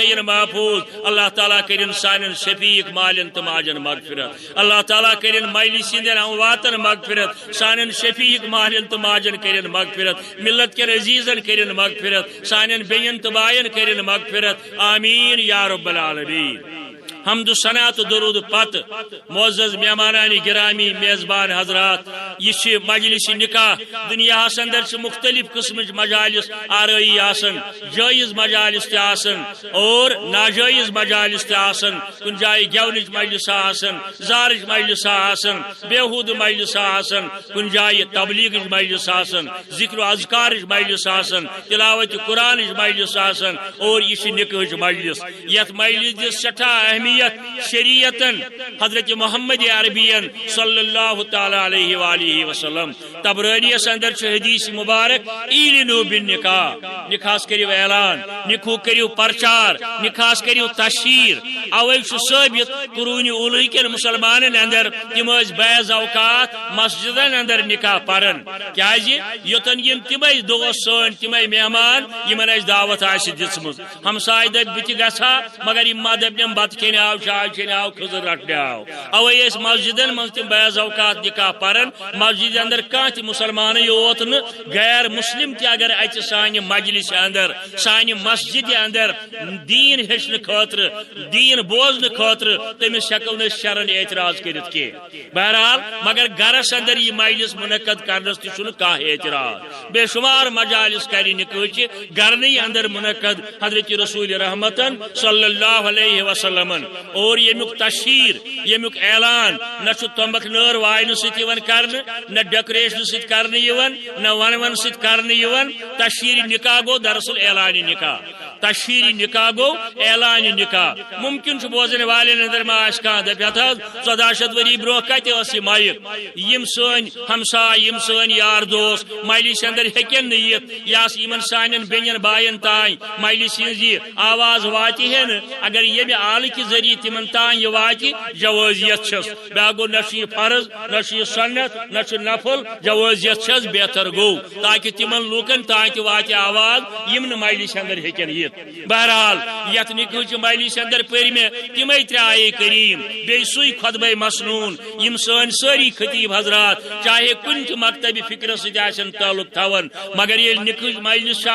تھین محفوظ اللہ تعالیٰ کرن سان شفیق مالن تو ماجن مغفرت اللہ تعالیٰ کرن مجلس ہندین امواتن مغفرت سان شفیق مالن تو ماجن کرن مغفرت ملت کے عزیزن کرن مغفرت سان بین تو بائن کرن مغفرت آمین یا رب العالمین حمد و ثنا تو درود پت معزز مہمانان گرامی میزبان حضرات یہ مجلس نکاح دنیا اندر مختلف قسم مجالس آرائی آسن جائز مجالس آسن اور ناجائز مجالس آسن کن جائے گونج مجلس آسن زارج مجلس آسن بےحود مجلس آسن کن جائے تبلیغ مجلس آسن ذکر و اذکار مجلس آسن تلاوت قرآن مجلس آسن اور یہ نکاح مجلس یت مجلس سٹھا اہمیت شریعتن حضرت محمد عربین صلی اللہ تعالی علیہ وآلہ وسلم تبرانی اندر حدیث مبارک ایلنو بالنکاح نکاح کریو اعلان نکاح کریو پرچار نکاح کریو تشہیر اوے ثابت قرون اولی کے مسلمانن اندر تم بعض اوقات مسجدن اندر نکاح پرن کیا یوتن یم تم دوست سن تم مہمان یمن دعوت دژمژ ہمسائے دب بت گھا مگر یم دپن بت کھین آو چائے چین آو کھزر رٹنے آو اوے اس مسجدن من تم بعض اوقات نکاح پرن مسجد اندر کان تہ مسلمان یوت ن غیر مسلم تہ اگر اتہ سانہ مجلس اندر سانہ مسجد اندر دین ہیچن خاطر دین بوزن خاطر تمس ہیکو شرن اعتراض کرت کی بہرحال مگر گرس اندر یہ مجلس منعقد کرنس تہ کان اعتراض بے شمار مجالس کر نکاح گرنی اندر منعقد حضرت رسول رحمتن صلی اللہ علیہ وسلم اور یمیک تشہیر یمیک اعلان نہ تمبک نار وائن ستھ کرنے نہ ڈیکوریشن ست کرنے نہ ون ست کرنے تشہیر نکاح گو دراصل اعلان نکاح تشہیر نکاح گو اعلان نکاح ممکن بوزن والن اندر ما کھانا دپت 14 وری برو کت مائک یم سن ہمسائے یم سن یار دوست مجلس اندر ہیکن نیت یاس یمن سانن بین بائن تائیں مجلس ہز آواز وات اگر یم آل کے ذریعے تمن تان یہ وات جوازیت چھس بیا گو نہ فرض نہ سنت نہ نفل جوازیت چھس بہتر گو تاکہ تمن لوکن تان تہ وات آواز یم مجلس اندر ہیکن یت بہرحال یت نکاح مجلس اندر پر میں تمے ترائے کریم بی سوئی خطبہ مسنون یم سن ساری خطیب حضرات چاہے کن مکتب فکر ستن تعلق تھون مگر یہ نکاح مجلس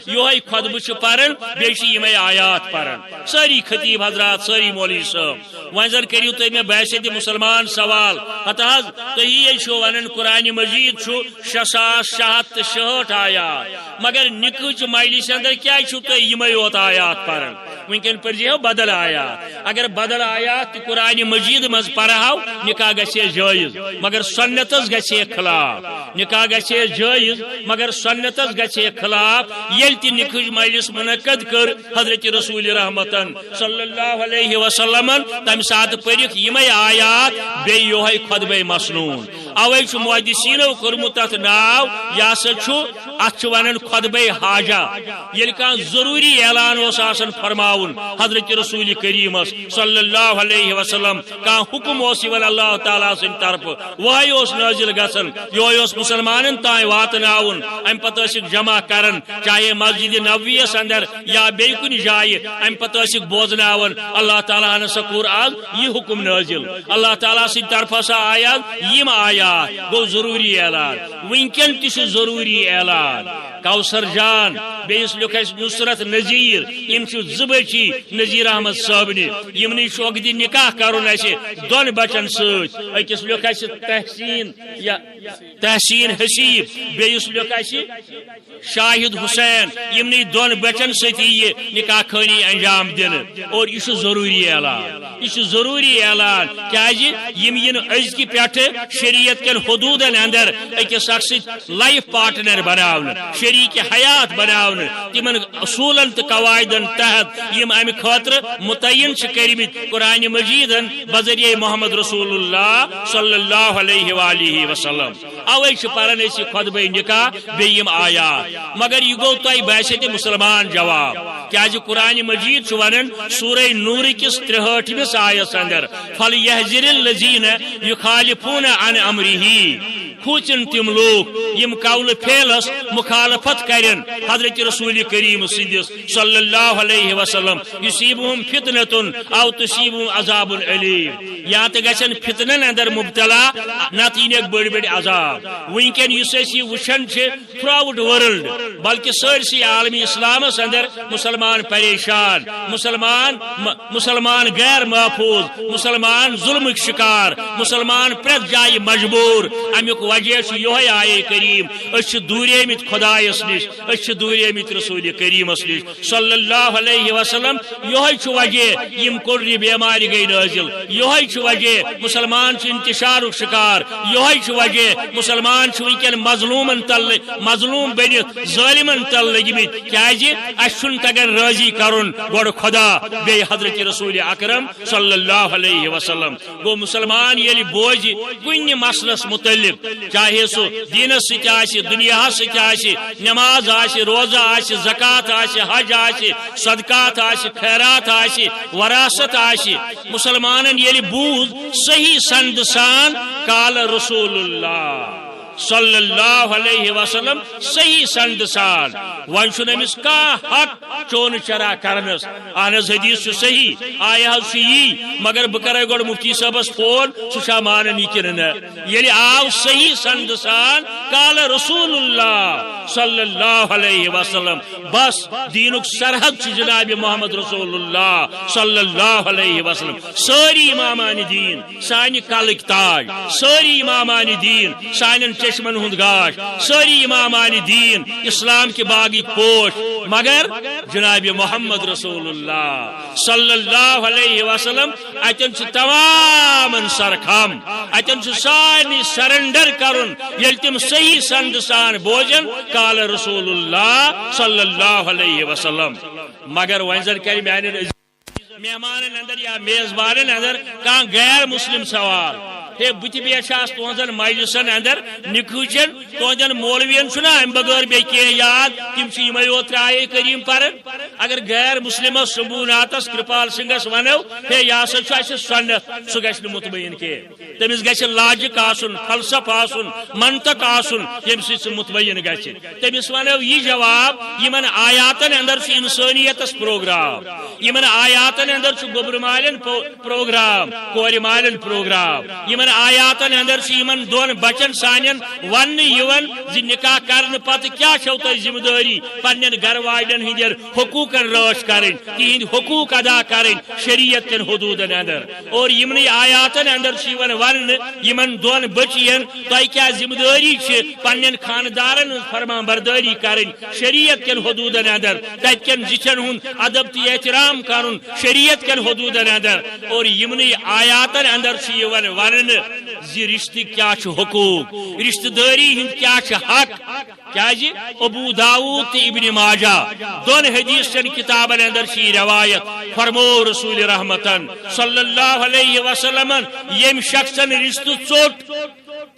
یہ خطبہ پرن بیشی یمے آیات پرن ساری خطیب حضرات ساری مولوی صاحب ون زن کرو تھی میں بحثیت مسلمان سوال ہتہ تھی ون قرآن مجید 6666 آیات مگر نکاح مجلس اندر کیا تھی یمے یوت آیات پرن ونکن پرزیو بدل آیات اگر بدل آیات قرآن مجید مز پڑھو نکاح گھے جائز مگر سنتس گھے خلاف نکاح گھے جائز مگر سنتس گھے خلاف یل تہ نکاح مجلس منعقد کر حضرت رسول رحمتن صلی اللہ علیہ وسلم تمہ سات پرک یمے آیات بی یہ خطبہ مسنون اوے محدثینو کورمت تر ناو یہ سا ات ونان خطبہ حاجہ یل کان ضروری اعلان آسان فرماون حضرت رسول کریم صلی اللہ علیہ وسلم کان حکم ون اللہ تعالیٰ سن طرف وہ نازل گھن یہ مسلمان تان واتن ام پتہ جمع کرن چاہے مسجد نبویس اندر یا بی کن جائے ام پتہ بوزن اللہ تعالیٰ ہن سکور آز یہ حکم نازل اللہ تعالیٰ سن طرف سا آیا یم آیات گو ضروری اعلان ونکن تہ ضروری اعلان کوثر جان بیس لکھ نصرت نذیر یم زبچی نذیر احمد صابنی یمنی شوق دی نکاح کرن دون بچن ست اکس لکھ تحسین یا تحسین حسیب بیس لکھ شاہد حسین یمنی دون بچن ست یہ نکاح خانی انجام دن اور یہ ضروری اعلان یہ ضروری اعلان کیم از کی پہ شریعت کن حدودن اندر اکس اخ لائف پارٹنر بناون شریک حیات بناون تمن اصولن تو قواعدن تحت یم ام خاطر متعین کرمت قرآن مجیدن بذریعہ محمد رسول اللہ صلی اللہ علیہ وآلہ وسلم اوے پرن خطبہ نکاح بیم آیات مگر یہ گو تہ بحثیت مسلمان جواب کیا قرآن مجید ونان سورہ نور کس 63 آیس اندر فلیحذر الذین یخالفون عن امرہ کھوچن تم لوگ یم قول پھیلس مخالفت کرن حضرت رسول کریم سندس صلی اللہ علیہ وسلم یصیبہم فتنۃ او تصیبہم عذاب علیم یا تو گژھن فتنن اندر مبتلا نت ینک بڑ بڑ عذاب ونکن یس یہ وچھن تھرو آؤٹ ورلڈ بلکہ سرسی عالمی اسلامس اندر مسلمان پریشان مسلمان غیر محفوظ مسلمان ظلم شکار مسلمان پریت جائے مجبور امیک وجہ یہ آئے کریم اس دورے مت خدایس نش اس دورے مت رسول کریمس نش صلی اللہ علیہ وسلم یہ وجہ یم کڑی بیماری گئی نازل یہ وجہ مسلمان انتشار شکار یہ وجہ مسلمان ونکن مظلوم بنت ظالمن تل لگمت کیازِ اس تگان راضی کرن گوڑ خدا بی حضرت رسول اکرم صلی اللہ علیہ وسلم گو مسلمان یلی بوز کن مسلس متعلق چاہے سو دینس سی دنیا سی نماز آسی روزہ آسی زکات آسی حج آسی صدقات آسی خیرات آسی وراثت آسی مسلمان یلی بوز صحیح سند سان قال رسول اللہ صلی اللہ علیہ وسلم صحیح سند سان ون امس کا حق چون چرا کرنس اہن حدیث صحیح آیا یہ مگر بہ کر گوڑ مفتی صاحبس فون سہ مانن یہ آو صحیح سند سان قال رسول اللہ صلی اللہ علیہ وسلم بس دینک سرحد جناب محمد رسول اللہ صلی اللہ علیہ وسلم ساری امامان دین سانہ کلک تاج ساری امامان دین سان چشمن ہند گاش ساری امامان دین اسلام کے باغی پوش مگر جناب محمد رسول اللہ صلی اللہ علیہ وسلم اتن تمام سرخم اتن سارے سرنڈر کرن یل تم صحیح سند سان بوزن قال رسول اللہ صلی اللہ علیہ وسلم مگر ون کر مہمان اندر یا میزبان اندر کان غیر مسلم سوال ہے بت بیشاس تہذن مجلسن اندر نکھوچن تہذن مولوین چھنا ام بغیر بے کی یاد تم یمے یوت ترائے کریم پر اگر غیر مسلم سبوناتس کرپال سنگس ونو ہے یہ سا سنت سہ گھ مطمئن کی تمس گھ لاجک آسن فلسف آسن منطق آسن یم سہ مطمئن گھ تمس ونو یہ جواب یمن آیاتن اندر انسانیتس پروگرام یمن آیاتن اندر گوبر مالن پروگرام کور مالن پروگرام یمن آیاتن اندر یمن دون بچن سانن ون نکاح کرنے پتہ کیا چھو تہ ذمہ داری پنن گھر والن ہندر حقوقن راش کریں تہند حقوق ادا کریں شریعت کن حدودن اندر اور یمن آیاتن اندر ون یمن دون بچین تہ کیا ذمہ داری پنن خاندارن فرمان برداری کریں شریعت کن حدودن اندر تت کن زچن ہند ادب تہ احترام کرن شریعت کن حدودن اندر اور یمن آیاتن اندر ون زی رشتہ کیا حقوق رشتہ داری ہند کیا حق کیا ابو داؤد تے ابن ماجہ دون حدیث چن کتابن اندر روایت فرمو رسول رحمتن صلی اللہ علیہ وسلم یم شخصن رشتہ ژوٹ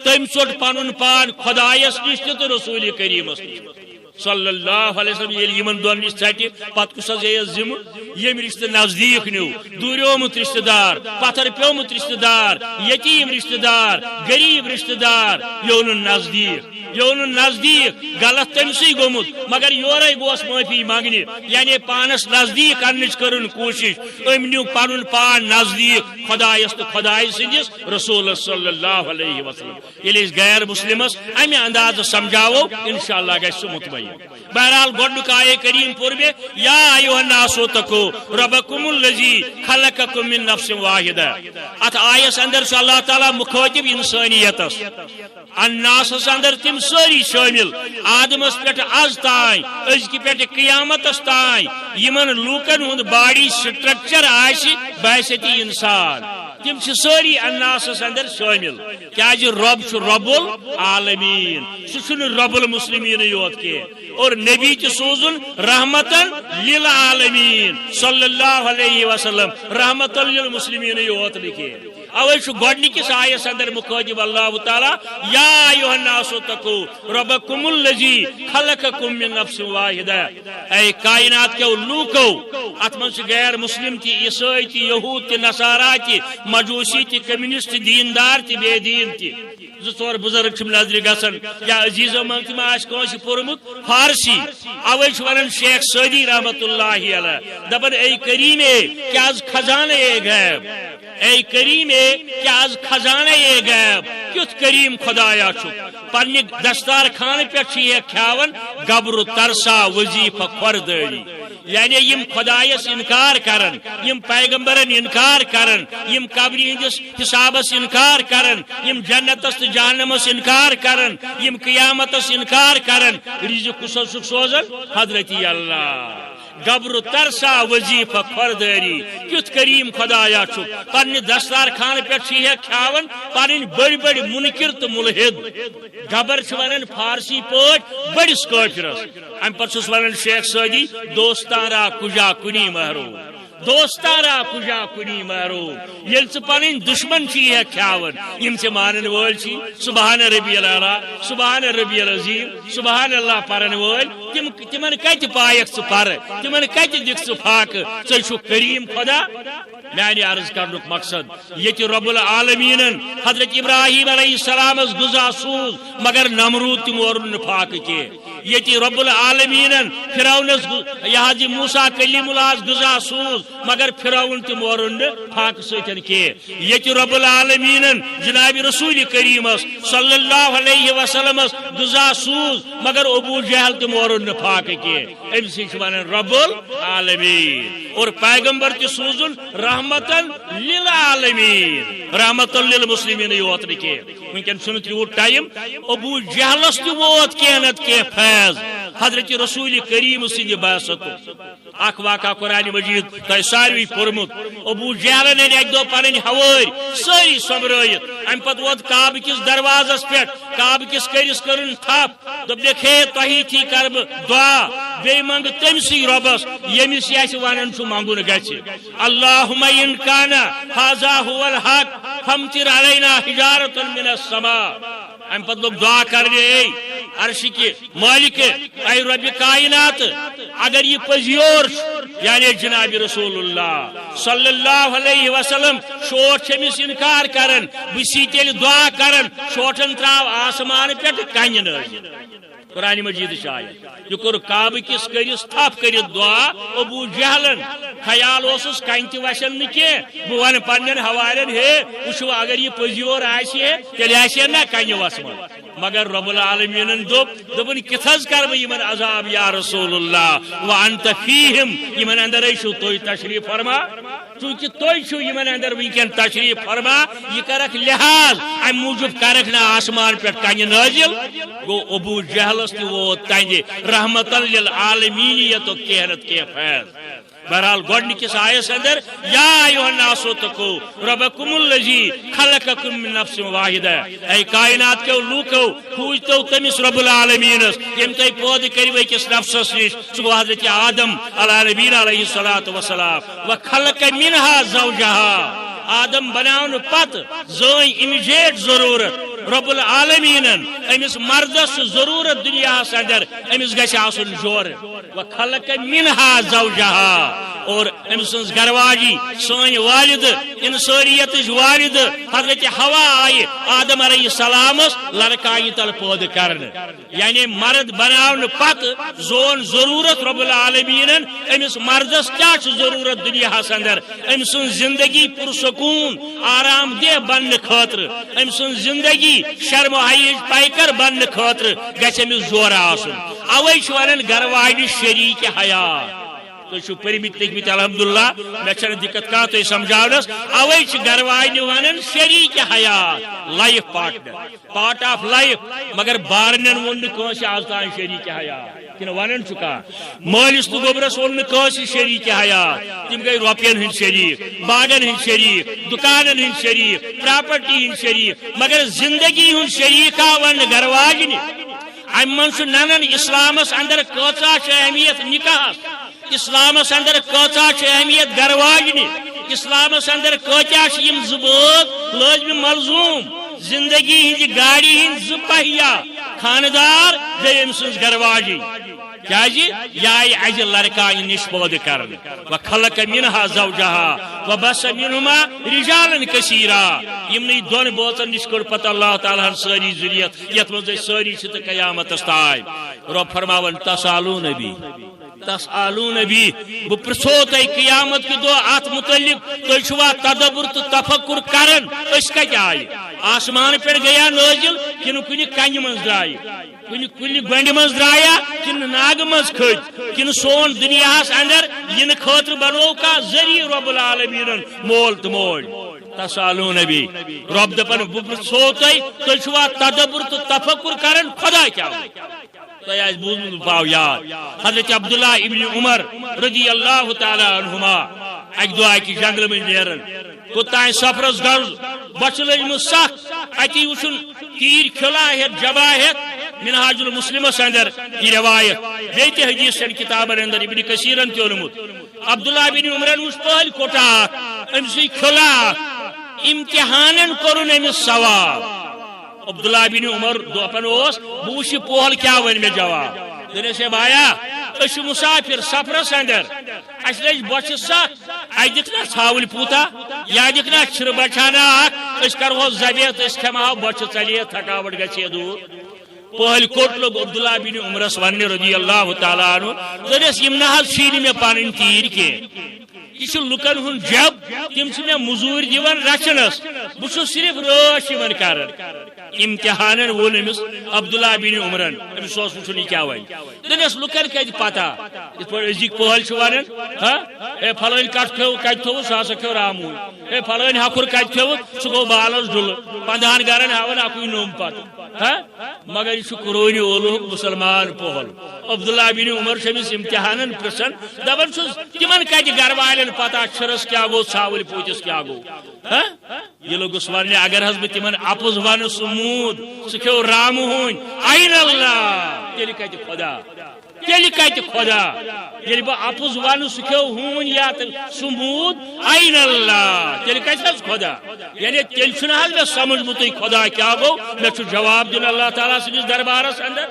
تم ژوٹ پن پان خدایس نش تو رسول کریمس نش صلی اللہ علیہ وسلم یل یمن دون نش ٹھٹہ پتہ کس ذمہ یم رشتہ نزدیک نیو دوریومت رشتہ دار پتھر پیومت رشتہ دار یتیم رشتہ دار غریب رشتہ دار یون نزدیک غلط تمسی گومت مگر یورے گوس معافی مانگنی یعنی پانس نزدیک کرنچ کرن کوشش ام نیو پن پان نزدیک خدایس تو خدای سندس رسول صلی اللہ علیہ وسلم یل غیر مسلمس امہ انداز سمجھاو انشاءاللہ گژھِ مطمئن بہرحال گوڈنک آئے کریم پور میں یا ایوہ الناس اتقوا ربکم الذی خلقکم من نفس واحدہ ات آیس اندر چھ اللہ تعالی مخاطب انسانیتس الناس اندر تم ساری شامل آدمس پہ از تائیں ازکہ پہ قیامتس تائیں یمن لوکن ہند باڈی سٹرکچر آسی بحثیتی انسان تم ساری الناس اندر شامل کیا رب رب العالمین سہ رب المسلمین یوت کی اور نبی چھ سوزن رحمتن للعالمین صلی اللہ علیہ وسلم رحمتن للمسلمین یوت لکھے اوے گوڈنکس آیس اندر مخاطب اللہ تعالی یا ایھا الناس اتقوا ربکم الذی خلقکم من نفس واحدہ اے کائنات کے لوکو ات من غیر مسلم تی عیسائی تی یہود تی نصارا تی مجوسی تی کمیونسٹ دیندار تی بے دین تی زور بزرگ نظر گسن یا عزیزو من تم آس پورمت فارسی اوے ونان شیخ سعدی رحمت اللہ علیہ دپان اے کریم کیا خزانہ غیب اے کریم کیا خزانہ غیب کیت کریم خدایا پنہ دستار خان پہ کھاون گبر ترسا وظیفہ خورداری یعنی یم خدایس انکار کرن یم پیغمبرن انکار کرن یم قبری ہندس حسابس انکار کرن یم جنتس تو جہنمس انکار کرن یم قیامتس انکار کرن رزق کس سوزن حضرت اللہ گبر ترسا وظیفہ خورداری کیت کریم خدایا پنہ دستار خان پہ کھاون پن بڑی بڑی منکر تو ملحد گبر ونان فارسی پاٹ بڑس کافرس ام پتہ ونان شیخ سعدی دوستارا کجا کنی محروم دوستارا کجا کنی محروم یل پن دشمن کھاون یم مانن ول سبحان ربی العلیٰ سبحان ربی العظیم سبحان اللہ پرن ول تمن کت پائک پر تمن کت دکھ فاقہ ثو کریم خدا میانہ عرض کرن مقصد یہ رب العالمین حضرت ابراہیم علیہ السلام غذا سوز مگر نمرود تم اور فاقہ کی یہ رب العالمین فرعونس یہ موسیٰ کلیم اللہ غذا سوز مگر فرعون تم اور فاقہ ستن کی یہ رب العالمین جناب رسول کریم صلی اللہ علیہ وسلم غذا سوز مگر ابو جہل تم اور فاقہ کی ام سی رب العالمین اور پیغمبر تہ سوزن رحمتن للعالمین رحمتن للمسلمین یوت نکی ونکن چھن تیوت ٹائم ابو جہلس تہ ووت کینت کی فیض حضرت رسول کریم سند بعثت اخ واقعہ قرآن مجید تہ ساروی پورمت ابو جہل نے ایک دو پنن ہوٲرۍ ساری سمبرٲیِتھ ام پتہ ووت کعبہ کس دروازس پہ کعبہ کس کرس کرن تھپ دپیک ہے تہی تھی کر دعا بی منگ تمسی ربس یمس یہ ونان منگن گھ اللہم ان کان ھذا هو الحق فامطر علینا حجارۃ من السماء ام پتہ لوگ دعا کرنے اے عرش کے مالک اے رب کائنات اگر یہ پزیور یعنی جناب رسول اللہ صلی اللہ علیہ وسلم شوٹ چمس انکار کرن بسی تیل دعا کرن شوٹن تراو آسمان پہ کن قرآن مجید شاید یہ کور کعبہ کس کرس تھپ کرت دعا ابو جہلن خیال اسس کن تہ وشن نکی بہ ون پنن حوالین ہے وچھو اگر یہ پزیور آسہ تیل آسہ نا کن وسمان مگر رب العالمین دپن کتھس کر بہ یمن عذاب یا رسول اللہ وانت فیہم یمن اندر ایشو توئی تشریف فرما چونکہ توئی چھو یمن اندر ونکن تشریف فرما یہ کرک لحاظ ام موجب کرک نا آسمان پہ کن نازل گو ابو جہلس تہ ووت تنجہ رحمت للعالمین یہ تو کہنت کے فیض بہرحال گوڈنکس آیس اندر یا ایھا الناس اتقوا ربکم الذی خلقکم من نفس واحدہ اے کائنات کے لوکو کھوجتو تمس رب العالمین یم تہ پود کر أکس نفسس نش سہ حضرت آدم علی نبینا علیہ الصلوۃ والسلام وخلق منها زوجها آدم بناون پت زٲنۍ امیجیٹ ضرورت رب العالمین امس مردس ضرورت دنیا اندر امس گھس آسن جور وخلق منها زوجها اور ام سن گرواجی سن والد انسانیت والد حضرت حوا آئی آدم علیہ السلام لڑکائی تل پود کرن یعنی مرد بناون پت زون ضرورت رب العالمین امس مردس کیا ضرورت دنیا اندر ام سن زندگی پرسکون آرام دہ بن خاطر ام سن زندگی شرم و حیج پیکر بن خاطر گھس امس زور آسن اوے ونان گرواجی شریک حیات تو پرمت لکھمت الحمدللہ مے چھنہ دقت کھانا تھی سمجھاونس اوے گرواجہ ونان شریک حیات life partner part of life مگر بارنن ون کنس آز تان شریک حیات کن ونان چکا مالس تو گوبرس ون کنس شریک حیات تم گئی روپین ہند شریک باغن ہند شریک دکانن ہند شریک پراپرٹی ہند شریک مگر زندگی ہند شریک ون گرواجہ ام من ننن اسلامس اندر کچا اہمیت نکاح اسلامس اندر کچا اہمیت گرواجنہ اسلامس اندر کچا زبٲژ لازم ملزوم زندگی ہند گاڑی ہند زپہیا خاندار بیٚیہِ أمۍ سٕنٛز گرواجی کیازِ یہ آئی از لڑکا نش پود کر وخلق منها زوجها وبث منهما رجالا كثيرا يمني دون بوتن نشكر پتہ اللہ تعالیٰ ساری ذریت یت مز ساری چھ قیامت تائم رب فرماون تسالون بی بہ پرژھو تہ قیامت کہ دہ ات متعلق تھی چھوا تدبر تو تفکر کرن اس کتہ آئی آسمان پہ گیا نازل کن کن کنہ من درائے کن کل گنڈ من درایا کن ناگ مز کھت کن سون دنیا اندر ین خاطر بنو کا ذریعہ رب العالمین مول تو مول تسالون بی رب دپن بہ پرژھو تھی چھوا تدبر تو تفکر کرن خدا کیا بوزن پاو یاد حضرت عبداللہ ابن عمر رضی اللہ تعالی عنہما اک دہ اکہ جنگل من نیرن کوتان سفرس غرض بچ لجم سخ اتی وچن تیر کھلا ہت جبا ہت منہاج المسلمس اندر یہ روایت بیت حدیث کتابن اندر ابن کثیرن تہ اونمت عبداللہ بن عمرن وچ پہل کوٹا امسی کھلا امتحانن کرن امس سوال عبداللہ بن عمر دپن بوش پہل کیا ون میں جواب دنس بایا اس مسافر سفرس اندر اس لج بچ سخ ات دکھنا ژھاول پوتا یا دکھنا چھر بچانا اس کرو زبیت اس کھماو بچ چلیے تھکاوٹ گھے دور پہل کوٹ لوگ عبداللہ بن عمرس ون رضی اللہ تعالیٰ عنہ دنس یم نہ چھین میں پن تیر کی یہ لکن ہن جب تم میں مزور دان رچنس بس صرف رش کر امتحان وون امس عبداللہ بن عمرن امس وچن یہ کیا ون دنس لکن کت پتہ یہ پہ ازک پہل ونان اے فلٲنۍ کٹ کھیو کت تھو سہ ہسا کھیو رامون اے فلٲنۍ ہکر کت کھیو سہ گو بالس ڈل 15 گرن ہاون اکوے نوم پتہ مگر یہ قرون اولوک مسلمان پہل عبداللہ بن عمر امس امتحان پرسن دپان چھس تمن کت گر والن پتہ چھرس کیا گو ژھاول پوتس کیا گو یہ لوگس ورنہ اگر حس بہ تمن اپز ون سمود سہ کھیو رام ہون این اللہ تیل کت خدا تیل کت خدا یل بہ اپز ون سہ کھیو ہون یا سمود این اللہ تیل کت حس خدا یعنی تیل چھ مے سمجھمت خدا کیا گو مے چھ جواب دن اللہ تعالیٰ سندس دربارس اندر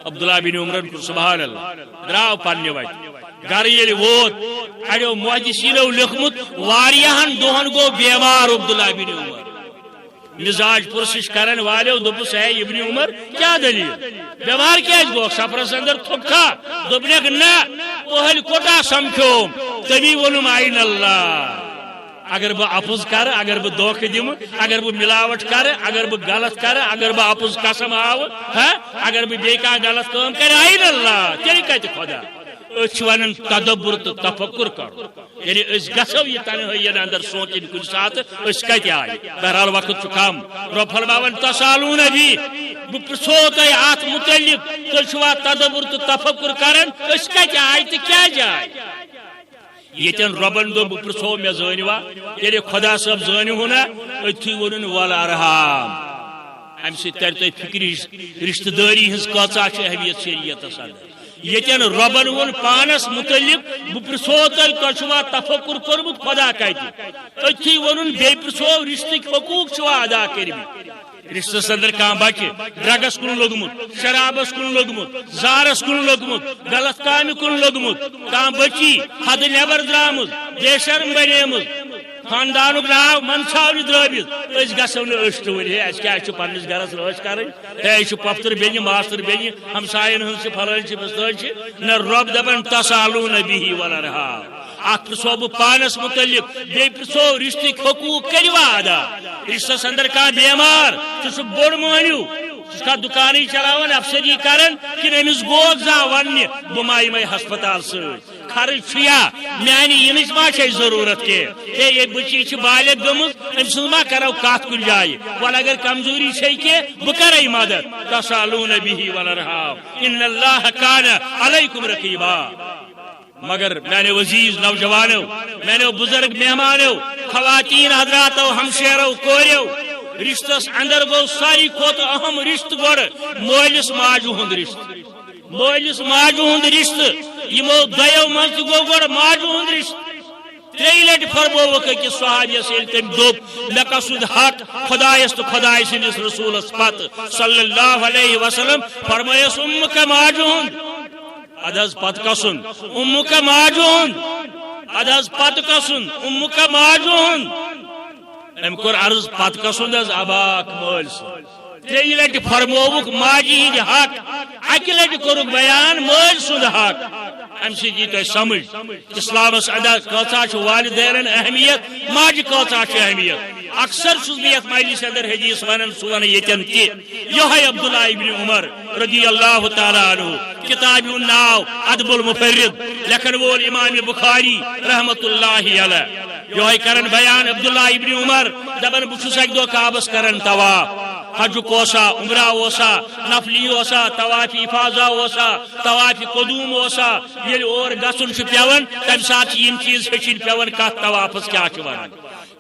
عبداللہ بن عمرن کو سبحان اللہ دراو پنہ وت گر یل ووت اڑو محدثینو لکھمت واریاہن دہن گو بیمار عبداللہ بن عمر مزاج پرسش کرن والو دپس ہے ابن عمر کیا دلیل بیمار کیاز گو سفرس اندر تھکا دپنک نہ پہل کوٹا سمکھوم تمی ونم این اللہ اگر بہ اپز کر اگر بہ دھوکہ دم اگر بہ ملاوٹ کر اگر بہ غلط کر اگر بہ اپز قسم آو اگر بہ بی کانٛہہ غلط کٲم کر این اللہ تیل کتہ خدا ون تدبر تو تفکر کر یعنی اس گھو یہ تنہائی اندر سوچن کن سات کت آئی بہرحال وقت کم رب فرماون تسالون بی بہ پرژھو تہ ات متعلق تھی چھوا تدبر تو تفکر کرن کت آئی تو کیا جائے یتن ربن دو بہ پرژھو مے زانوا یعنی خدا صاحب زانو نا اتھی ون والارحام ام سی تر تہ فکر رشتہ داری ہز کچا اہمیت شریعتس اندر یتن ربن ون پانس متعلق بہ پرژھو تہ چھوا تفکر کورمت خدا کتہ اتھی ون بی پرژھو رشتک حقوق چھوا ادا کرمت رشتس اندر کان بچہ ڈرگس کن لوگمت شرابس کن لوگمت زارس کن لوگمت غلط کامہ کن لوگمت کان بچی حد نیبر درامز بے شرم بنیمز خاندانک ناو منصاو درابت اس گھو نشت ون اس کیا پنس گرس رش کریں یہ پفتر بین ماستر بین ہمسائن ہن فلان بستان نہ رب دپان تسالون بی والارحام ات پرژھو بہ پانس متعلق بی پرژھو رشتک حقوق کروا ادا رشتس اندر کان بیمار سہ بوڑ مہنیو سہ دکان چلاوان افسری کران کن امس گوگ زا ون بہ مائی ہسپتال ست خرچ یا میانہ ینچ ما ضرورت کی یہ بچی بالغ گمز ام سن ما کرو کت کن جائے ول اگر کمزوری کی بہ کرے مدد تسالون بی والارحام ان اللہ کان علیکم رقیبا مگر میانے عزیز نوجوانو میانے بزرگ مہمانو خواتین حضراتو ہمشیرو کوریو رشتس اندر گو ساری کھوت اہم رشت گوڑ مولس ماجو ہند رشت مولس ماجو ہند رشت یمو دیو من گو گوڑ ماجو ہند رشت تری لٹ فرموک أکس صحابیس یل تم دوپ مے قصد حق خدایس تو خدای سندس رسولس پت صلی اللہ علیہ وسلم فرمایس امک ماجو ہند ادھز پت قسم امک ماجو ہند اد حض پت کسن کا ماجون ام کور عرض پت کسن حض اباک مول سن تری لٹ فرموک ماجی ہند حق اکہ لٹ کورک بیان مول سند حق ام سی جی تہ سمجھ اسلامس ادا کتا والدین اہمیت ماجہ کتا اہمیت اکثر چھس بہ یتھ مجلس اندر حدیث ونان سہ ون یتن کہ یہ عبداللہ ابن عمر رضی اللہ تعالی عنہ کتاب ناو ادب المفرد لکھن وول امام بخاری رحمت اللہ علیہ یہ کرن بیان عبداللہ ابن عمر دپان بہ اک دہ کعبس کران طواف حجک اوسا عمرہ اوسا نفلی اوسا طواف افاظہ اوسا طواف قدوم اوسا یل اور گژھن چھ پیوان تمہ سات یم چیز ہیچن پیوان کت طوافس کیا چھ ونان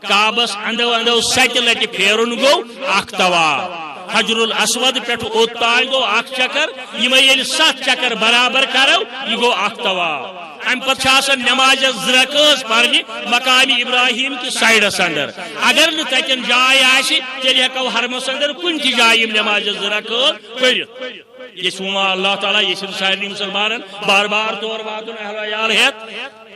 کعبس اندو اندو 7 لٹہ پھیرن گو اخ طواف حجر الاسود پہ اوت تال گو اخ چکر یم یل 7 چکر برابر کرو یہ گو اخ طواف ام پتہ نماز زرکز پرنہ مقام ابراہیم کے سائڈس اندر اگر نا تتن جائے آسی تیل ہیکو حرمس اندر کن تہ جائے نماز زرکز پرت یہ اللہ تعالیٰ یہ سارے مسلمان بار بار طور واتن اہل عیال ہیت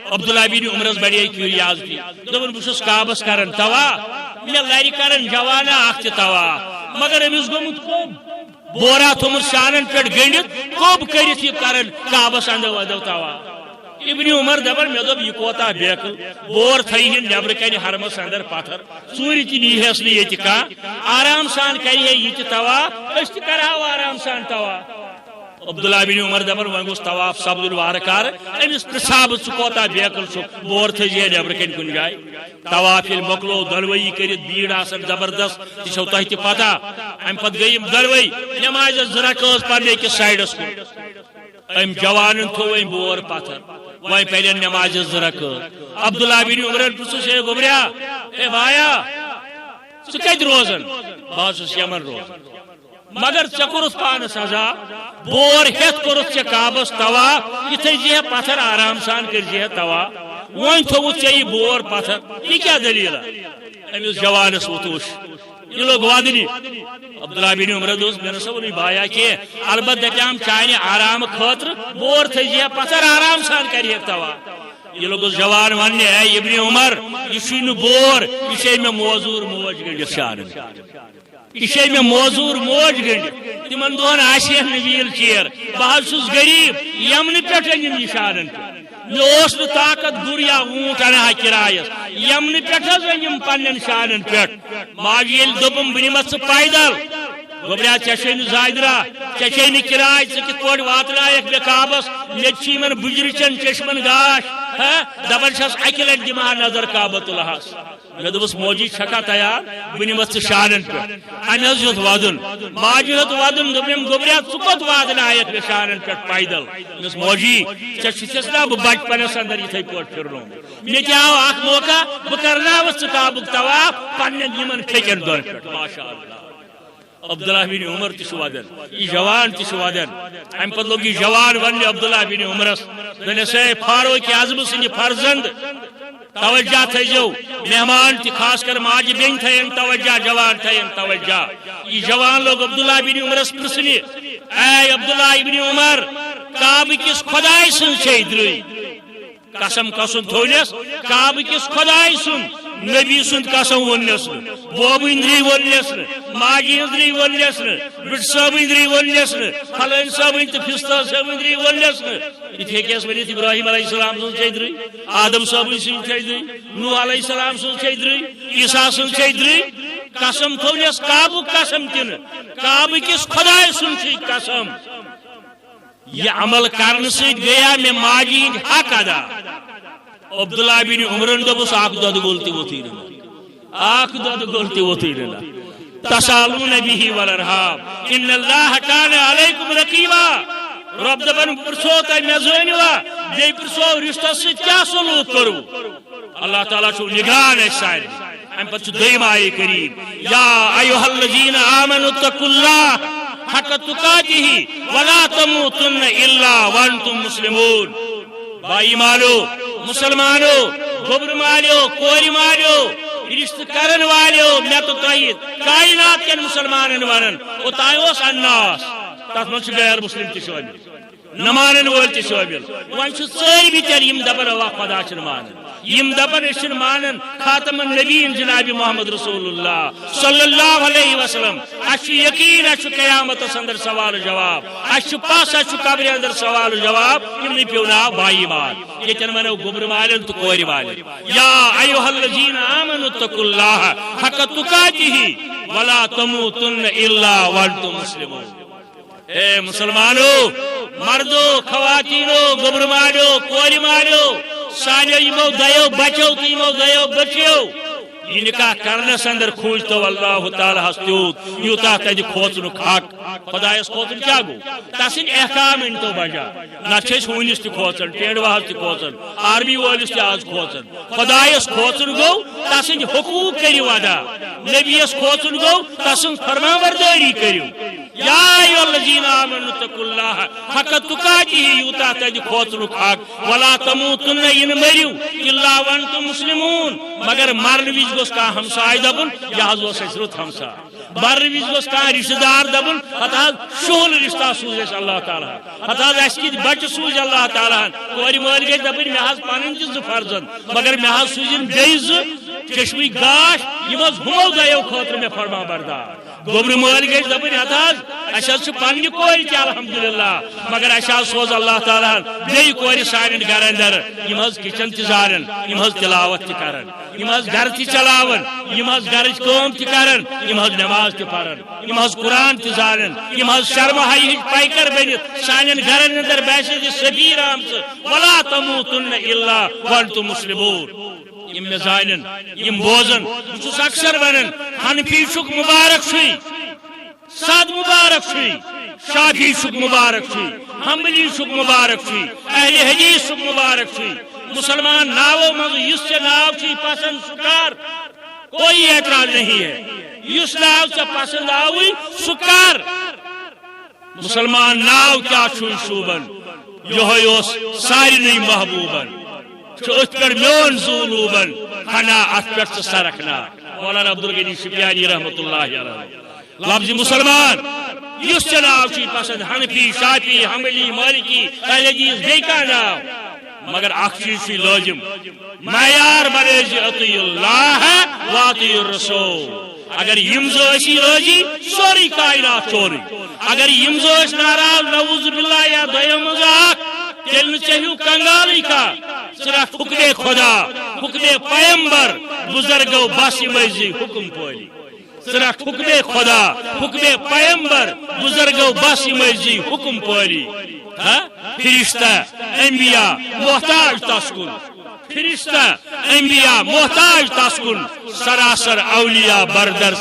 عبداللہ بن عمرس بڑے کیوریازٹی دپن بہس کعبس کران طواف مے لر کران جوانا اخ تہ طواف مگر امس گومت کوب بورا تھومت شانن پہ گنڈت کوب کرت یہ کران کعبس اندو ادو طواف ابن عمر دپان مے دب یہ کوتا بیکل بور تھین نبر کن حرمس اندر پتھر ژوٗرِ تہ نیہس نہ یہ کھانا آرام سان کر یہ طواف اس تہ کرہو آرام سان طواف عبداللہ بن عمر دپان ون گوس طواف سبدل وار کار امس پرژھاب ژٕ کوتا بیکل چھ بور تھزے نبر کن کن جائے طواف یل مکلو دلوئی کرت بھیڑ آسان زبردست تہ چھو تہ تہ پتہ ام پتہ گئی دلوئی نماز زرکز پرنے کس سائڈس کن ام جوان تھو ام بور پتھر وی پہلے نماز زرکز عبداللہ بن عمر پرژھس ہے گوبریا اے بایا ژٕ کتہ روزان بہ چھس یمن روزان مگر ژے کورُتھ پانس عذاب بور ہیتھ کورُتھ ژے کعبس طواف یہ تھزیہ پتھر آرام سان کرزیہ طواف وۄنۍ تھووُتھ ژے یہ بور پتھر یہ کیا دلیل امس جوانس ووتھ یہ لوگ وادنی عبداللہ بن عمر دوس میں نسا ونی بایا کہ البتہ دپیام چانہ آرام خاطر بور تھزیہ پتھر آرام سان کریہ طواف یہ لوگ جوان ون اے ابن عمر یہ چھ نہ بور یہ چھ مے موزور موج گنڈت شان یہ چھ مے موزور موج گنڈت تمن دہن آسہ نہ ویل چیئر بہ چھس غریب یمن پہ انم یہ شانن مے نا طاقت گر یا اونٹ انہا کرایس یمن پہ انم پنن شانن پہ ماجہ یل دپم بہ نمت پیدل گوبریا ژے نا زادرا ژے نا کرائے ژٕ کتھ پٲٹھۍ واتنایکھ مے کعبس مے چھ یمن بجرچن چشمن گاش دپان چھس اکہ لٹہ دمہا نظر کعبۃ اللہس مے دوپس موجی چھکا تیار بہ نمت ژٕ شانن پہ امہ حض ہیوٚت ودُن ماجہ ہیوٚت ودُن دوٚپنم گوبریا ژٕ کوٚت واتنایکھ مے شانن پہ پیدل دوٚپمس موجی ژےٚ چھُتھس نا بہٕ بچپنس اندر یتھے پٲٹھۍ پھرنومُت مے تہِ آو اکھ موقع بہٕ کرناوس ژٕ کعبُک طواف پننٮ۪ن یمن پھیکٮ۪ن دۄن پٮ۪ٹھ ماشاء اللہ عبداللہ بن عمر تہ ودان یہ جوان تہ ودان ام پتہ لوگ یہ جوان ون عبداللہ بن عمرس دنس اے فاروق اعظم سند فرزند توجہ تھزو مہمان تہ خاص کر ماجہ بین تھین توجہ جوان تھین توجہ یہ جوان لوگ عبداللہ بن عمرس پرسنہ اے عبداللہ بن عمر کعبہ کس خدائے سن چھ دری قسم قسم تھونس کعبہ کس خدائے سن نبی سند قسم ونس بوب اندری ونس ماجی اندری ونس بٹ صاحب اندری ونس فلان صاحب تو فستا صاحب اندری ونس اتھے کیس ونت ابراہیم علیہ السلام سن چھ آدم صاحب سن چھ نوح علیہ السلام سن چھ عیسیٰ سن چھ قسم تھونس کعبہ قسم تن کعبہ کس خدائے سن چھ قسم یہ عمل کرنے سے گیا میں ماجی حق ادا عبداللہ بن عمرن دبس اخ دود گولتی ووتی نہ اخ دود گولتی ووتی نہ تسالون به والارحام ان اللہ کان علیکم رقیبا رب دبن پرسو تہ مزونوا بے پرسو رشتہ سے کیا سلوک کرو اللہ تعالی چھ نگران ہے سارے ام پتہ دویم آیہ کریم یا ایھا الذین آمنوا اتقوا اللہ حق تقاته ولا تموتن الا وانتم مسلمون بھائی مالو مسلمانو گوبر مالو کوری مالو رشتہ کرن والو میں تو تہید کائنات کے مسلمانن ونن اوتائیوس الناس تس من غیر مسلم تہ شامل نہ مانن وول تہ شامل ون چھ ساری بچار یم دپن وا خدا چھ مانن یم دپن اشن مانن خاتم النبیین جناب محمد رسول اللہ صلی اللہ علیہ وسلم اچھ یقین اچھ قیامت اندر سوال جواب اچھ پاس اچھ قبر اندر سوال جواب یم پیونا بائی مال یتن منو گبر مالن تو کوری مالن یا ایھا الذین آمنوا اتقوا اللہ حق تقاتہ ولا تموتن الا وانتم مسلمون. اے مسلمانو، مردو، خواتینو، گبر مالو، کوری مالو، سانیو یمو دیو بچو تو یمو دیو بچو یہ نکاح کرنس اندر کھوج تو اللہ تعالی ہس تیوت یوتا تجہ کھوچن حق خدایس کھوچن کیا گو تسن احکام ان تو بجا نہ چھس ہونس تہ کھوچن ٹینڈ وہس تہ کھوچن آرمی وولس تہ آز کھوچن خدایس کھوچن گو تسن حقوق کریو ادا نبیس کھوچن گو تسن فرمانبرداری کریو یا ایھا الذین آمنوا اتقوا اللہ حق تقاتہ یوتا تجہ کھوچن حق ولا تموتن ان مریو الا وانتم مسلمون مگر مرن وز گوس کان ہمسائے دبن یہ اس رت ہمسا مرن وز گوس کان رشتہ دار دبن ہتہ شہل رشتہ سوز اس اللہ تعالی ہتہ اس کی بچ سوز اللہ تعالی کوری مول گئی دبن مے ہز پنن ز فرزن مگر مے ہز سوزن بیز چشمی گاش یم ہمو دیو خاطر میں فرما بردار گوبر مول گئی دبن ہتہ اس پنہ کوری تہ الحمدللہ مگر اس سوز اللہ تعالی بیٚیہِ کورِ سانٮ۪ن گھر اندر یم کچن تہ زارن یم تلاوت تہ کرن یم گھر تہ چلاون یم گھرچ کٲم تہ کرن یم نماز تہ پرن یم قرآن تہ زانن یم شرم حیہ ہٕنٛدۍ پیکر بنت سانٮ۪ن گھرن اندر باسے زِ سبیٖر آمژٕ ولا تموتن الا وانتم مسلمون یم مے زانن یم بوزن بہ چھُس اکثر ونان حنفی چھُکھ مبارک چھُے سعد مبارک چھُے شافعی چھُکھ مبارک چھُے حنبلی چھُکھ مبارک چھُے اہل حدیث چھُکھ مبارک چھُے مسلمان ناو مز اس سے ناو چھ پسند سکار کوئی اعتراض نہیں ہے اس ناو سے پسند آوی سکار مسلمان ناو کیا چھوئی شوبن یہ سارے محبوبن ات پہ میون زولوبن ہنا ات پہ سرکنا مولانا عبدالغنی شپیانی رحمت اللہ علیہ لفظ مسلمان اس سے ناو چھ پسند حنفی شافعی حنبلی مالکی اہل حدیث بیٚیہِ کانٛہہ ناو مگر اخ چیز لازم معیار بنے اطیع اللہ واطیع الرسول اگر یم زی روزی سوری کائنات چوری اگر یم زس ناراض نعوذ باللہ یا دیم مذاق تیل چاہیو کنگالی کا صرف حکم خدا حکم پیمبر بزرگو باسی مزی حکم پولی صرف حکم خدا حکم پیمبر بزرگو باسی مزی حکم پولی فرشتہ انبیاء محتاج تسکن فرشتہ انبیاء محتاج تسکن سراسر اولیاء بردر